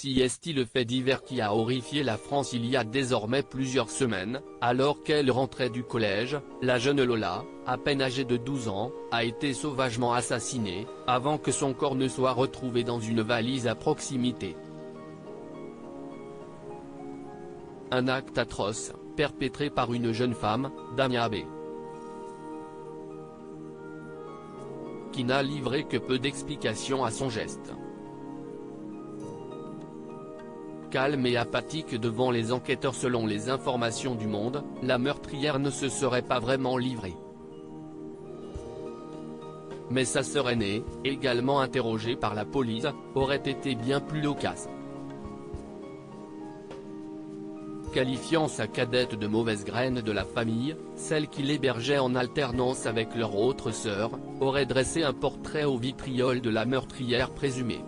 Si est-il le fait divers qui a horrifié la France il y a désormais plusieurs semaines, alors qu'elle rentrait du collège, la jeune Lola, à peine âgée de 12 ans, a été sauvagement assassinée, avant que son corps ne soit retrouvé dans une valise à proximité. Un acte atroce, perpétré par une jeune femme, Damia B., qui n'a livré que peu d'explications à son geste. Calme et apathique devant les enquêteurs selon les informations du Monde, la meurtrière ne se serait pas vraiment livrée. Mais sa sœur aînée, également interrogée par la police, aurait été bien plus loquace. Qualifiant sa cadette de mauvaise graine de la famille, celle qui l'hébergeait en alternance avec leur autre sœur, aurait dressé un portrait au vitriol de la meurtrière présumée.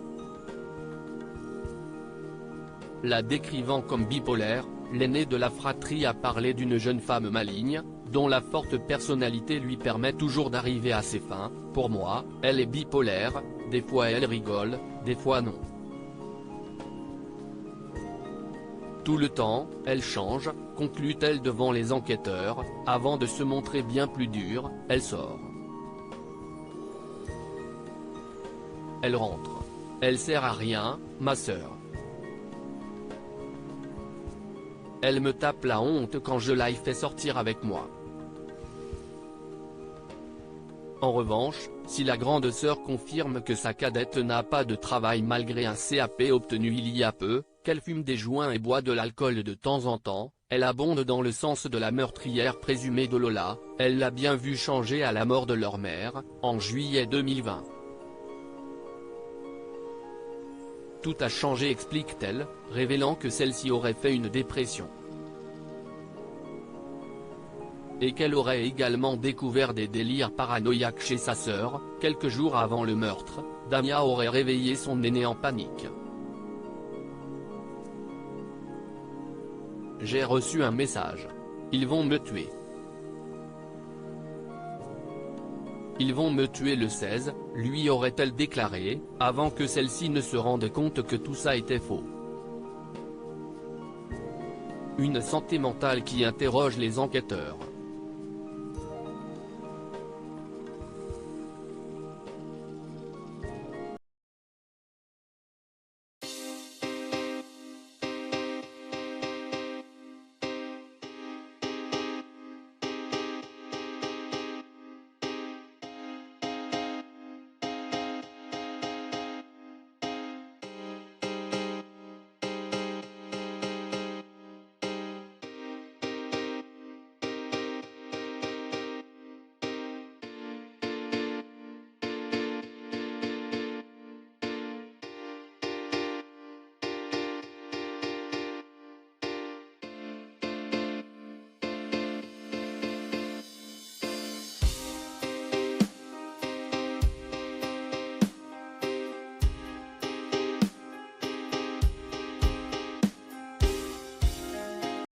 La décrivant comme bipolaire, l'aînée de la fratrie a parlé d'une jeune femme maligne, dont la forte personnalité lui permet toujours d'arriver à ses fins. Pour moi, elle est bipolaire, des fois elle rigole, des fois non. Tout le temps, elle change, conclut-elle devant les enquêteurs, avant de se montrer bien plus dure, elle sort. Elle rentre. Elle sert à rien, ma sœur. Elle me tape la honte quand je la fais sortir avec moi. En revanche, si la grande sœur confirme que sa cadette n'a pas de travail malgré un CAP obtenu il y a peu, qu'elle fume des joints et boit de l'alcool de temps en temps, elle abonde dans le sens de la meurtrière présumée de Lola, elle l'a bien vu changer à la mort de leur mère, en juillet 2020. Tout a changé, explique-t-elle, révélant que celle-ci aurait fait une dépression. Et qu'elle aurait également découvert des délires paranoïaques chez sa sœur. Quelques jours avant le meurtre, Damia aurait réveillé son aîné en panique. « J'ai reçu un message. Ils vont me tuer. Ils vont me tuer le 16, lui aurait-elle déclaré, avant que celle-ci ne se rende compte que tout ça était faux. Une santé mentale qui interroge les enquêteurs.